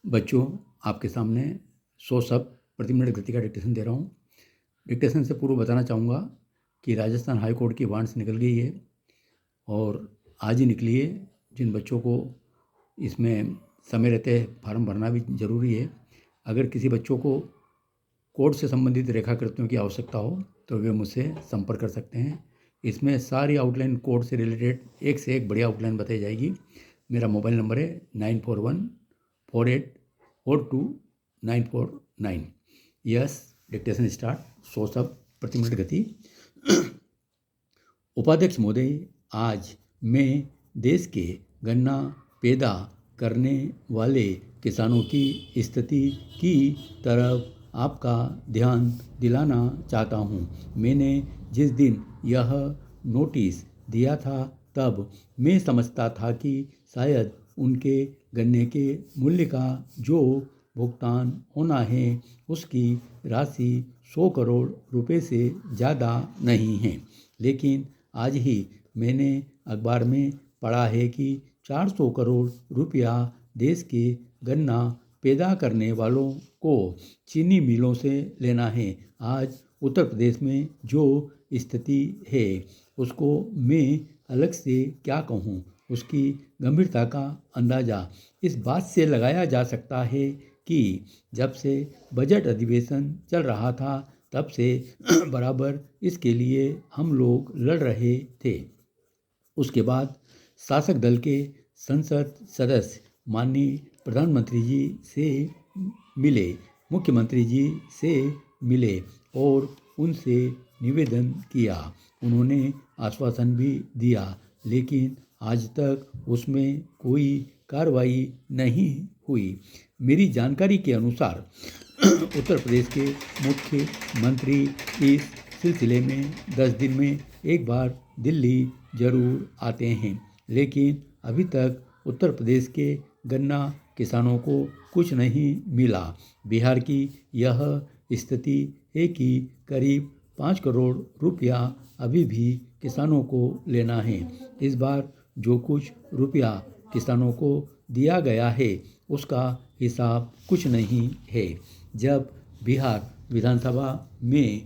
बच्चों, आपके सामने 100 शब्द प्रति मिनट गति का डिक्टेशन दे रहा हूँ। डिक्टेशन से पूर्व बताना चाहूँगा कि राजस्थान हाई कोर्ट की वारंट्स निकल गई है और आज ही निकली है। जिन बच्चों को इसमें समय रहते फार्म भरना भी ज़रूरी है। अगर किसी बच्चों को कोर्ट से संबंधित रेखाकृतियों की आवश्यकता हो तो वे मुझसे संपर्क कर सकते हैं। इसमें सारी आउटलाइन कोर्ट से रिलेटेड एक से एक बढ़िया आउटलाइन बताई जाएगी। मेरा मोबाइल नंबर है 9414842949। Yes, dictation start. 100 शब्द प्रति मिनट गति। उपाध्यक्ष महोदय, आज मैं देश के गन्ना पैदा करने वाले किसानों की स्थिति की तरफ आपका ध्यान दिलाना चाहता हूं। मैंने जिस दिन यह नोटिस दिया था तब मैं समझता था कि शायद उनके गन्ने के मूल्य का जो भुगतान होना है उसकी राशि 100 करोड़ रुपए से ज़्यादा नहीं है। लेकिन आज ही मैंने अखबार में पढ़ा है कि 400 करोड़ रुपया देश के गन्ना पैदा करने वालों को चीनी मिलों से लेना है। आज उत्तर प्रदेश में जो स्थिति है उसको मैं अलग से क्या कहूँ। उसकी गंभीरता का अंदाज़ा इस बात से लगाया जा सकता है कि जब से बजट अधिवेशन चल रहा था तब से बराबर इसके लिए हम लोग लड़ रहे थे। उसके बाद शासक दल के संसद सदस्य माननीय प्रधानमंत्री जी से मिले, मुख्यमंत्री जी से मिले और उनसे निवेदन किया। उन्होंने आश्वासन भी दिया, लेकिन आज तक उसमें कोई कार्रवाई नहीं हुई। मेरी जानकारी के अनुसार उत्तर प्रदेश के मुख्यमंत्री इस सिलसिले में 10 दिन में एक बार दिल्ली जरूर आते हैं, लेकिन अभी तक उत्तर प्रदेश के गन्ना किसानों को कुछ नहीं मिला। बिहार की यह स्थिति है कि करीब 5 करोड़ रुपया अभी भी किसानों को लेना है। इस बार जो कुछ रुपया किसानों को दिया गया है उसका हिसाब कुछ नहीं है। जब बिहार विधानसभा में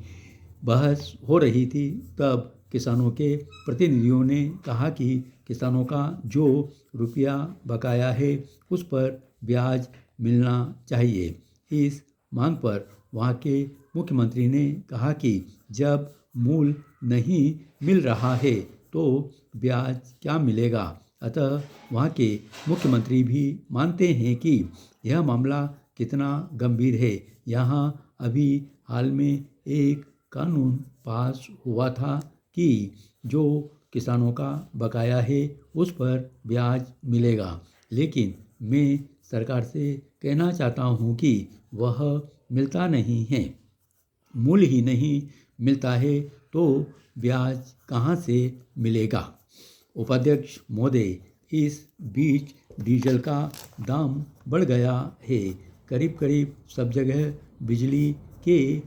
बहस हो रही थी तब किसानों के प्रतिनिधियों ने कहा कि किसानों का जो रुपया बकाया है उस पर ब्याज मिलना चाहिए। इस मांग पर वहाँ के मुख्यमंत्री ने कहा कि जब मूल नहीं मिल रहा है तो ब्याज क्या मिलेगा। अतः वहाँ के मुख्यमंत्री भी मानते हैं कि यह मामला कितना गंभीर है। यहाँ अभी हाल में एक कानून पास हुआ था कि जो किसानों का बकाया है उस पर ब्याज मिलेगा, लेकिन मैं सरकार से कहना चाहता हूँ कि वह मिलता नहीं है। मूल्य ही नहीं मिलता है तो ब्याज कहाँ से मिलेगा। उपाध्यक्ष महोदय, इस बीच डीजल का दाम बढ़ गया है। करीब करीब सब जगह बिजली के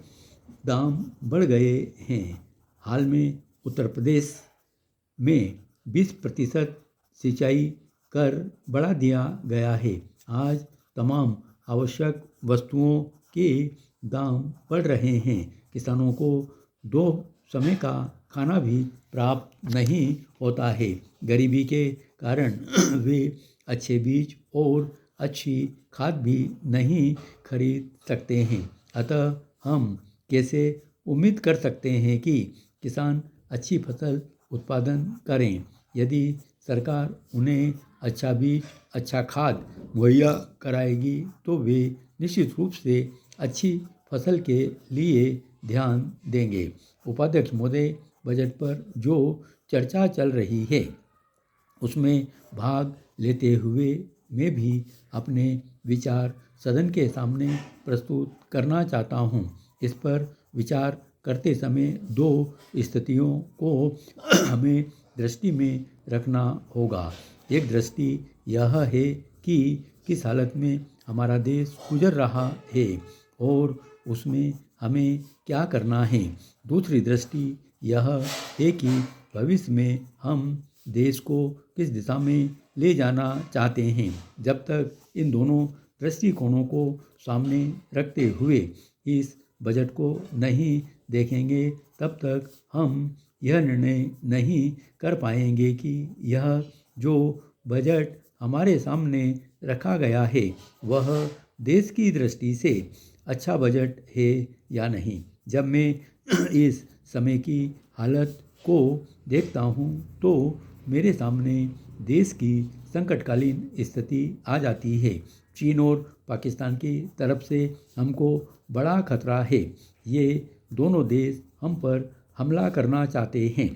दाम बढ़ गए हैं। हाल में उत्तर प्रदेश में 20% सिंचाई कर बढ़ा दिया गया है। आज तमाम आवश्यक वस्तुओं के दाम बढ़ रहे हैं। किसानों को 2 समय का खाना भी प्राप्त नहीं होता है। गरीबी के कारण वे अच्छे बीज और अच्छी खाद भी नहीं खरीद सकते हैं। अतः हम कैसे उम्मीद कर सकते हैं कि किसान अच्छी फसल उत्पादन करें यदि सरकार उन्हें अच्छा बीज, अच्छा खाद मुहैया कराएगी तो वे निश्चित रूप से अच्छी फसल के लिए ध्यान देंगे। उपाध्यक्ष महोदय, बजट पर जो चर्चा चल रही है उसमें भाग लेते हुए मैं भी अपने विचार सदन के सामने प्रस्तुत करना चाहता हूँ। इस पर विचार करते समय 2 स्थितियों को हमें दृष्टि में रखना होगा। एक दृष्टि यह है कि किस हालत में हमारा देश गुजर रहा है और उसमें हमें क्या करना है। दूसरी दृष्टि यह है कि भविष्य में हम देश को किस दिशा में ले जाना चाहते हैं। जब तक इन दोनों दृष्टिकोणों को सामने रखते हुए इस बजट को नहीं देखेंगे, तब तक हम यह निर्णय नहीं कर पाएंगे कि यह जो बजट हमारे सामने रखा गया है वह देश की दृष्टि से अच्छा बजट है या नहीं। जब मैं इस समय की हालत को देखता हूँ तो मेरे सामने देश की संकटकालीन स्थिति आ जाती है। चीन और पाकिस्तान की तरफ से हमको बड़ा खतरा है। ये दोनों देश हम पर हमला करना चाहते हैं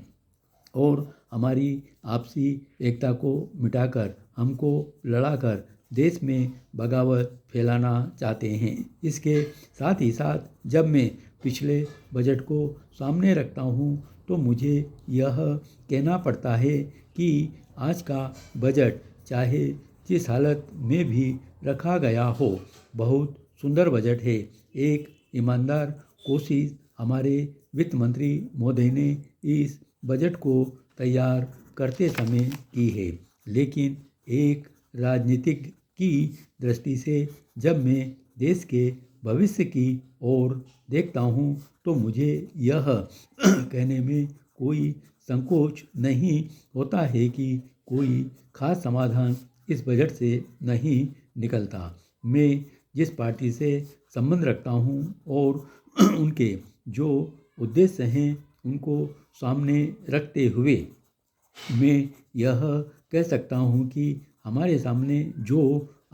और हमारी आपसी एकता को मिटाकर हमको लड़ाकर देश में बगावत फैलाना चाहते हैं। इसके साथ ही साथ जब मैं पिछले बजट को सामने रखता हूँ तो मुझे यह कहना पड़ता है कि आज का बजट चाहे जिस हालत में भी रखा गया हो, बहुत सुंदर बजट है। एक ईमानदार कोशिश हमारे वित्त मंत्री महोदय ने इस बजट को तैयार करते समय की है, लेकिन एक राजनीतिक की दृष्टि से जब मैं देश के भविष्य की ओर देखता हूँ तो मुझे यह कहने में कोई संकोच नहीं होता है कि कोई खास समाधान इस बजट से नहीं निकलता। मैं जिस पार्टी से संबंध रखता हूँ और उनके जो उद्देश्य हैं उनको सामने रखते हुए मैं यह कह सकता हूँ कि हमारे सामने जो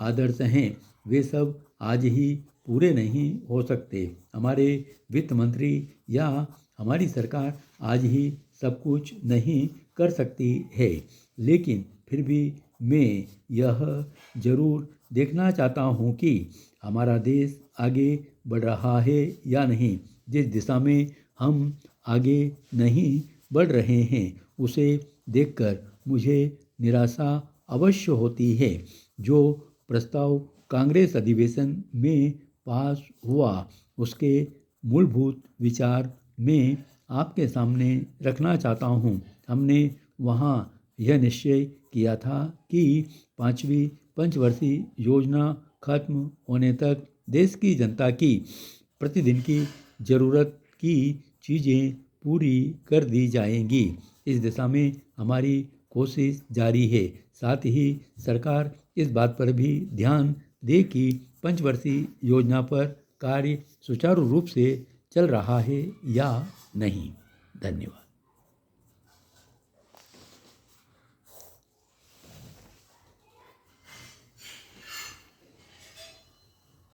आदर्श हैं वे सब आज ही पूरे नहीं हो सकते। हमारे वित्त मंत्री या हमारी सरकार आज ही सब कुछ नहीं कर सकती है, लेकिन फिर भी मैं यह ज़रूर देखना चाहता हूँ कि हमारा देश आगे बढ़ रहा है या नहीं। जिस दिशा में हम आगे नहीं बढ़ रहे हैं उसे देखकर मुझे निराशा अवश्य होती है। जो प्रस्ताव कांग्रेस अधिवेशन में पास हुआ उसके मूलभूत विचार मैं आपके सामने रखना चाहता हूँ। हमने वहाँ यह निश्चय किया था कि 5वीं पंचवर्षीय योजना खत्म होने तक देश की जनता की प्रतिदिन की ज़रूरत की चीज़ें पूरी कर दी जाएंगी। इस दिशा में हमारी कोशिश जारी है। साथ ही सरकार इस बात पर भी ध्यान दे कि पंचवर्षीय योजना पर कार्य सुचारू रूप से चल रहा है या नहीं। धन्यवाद।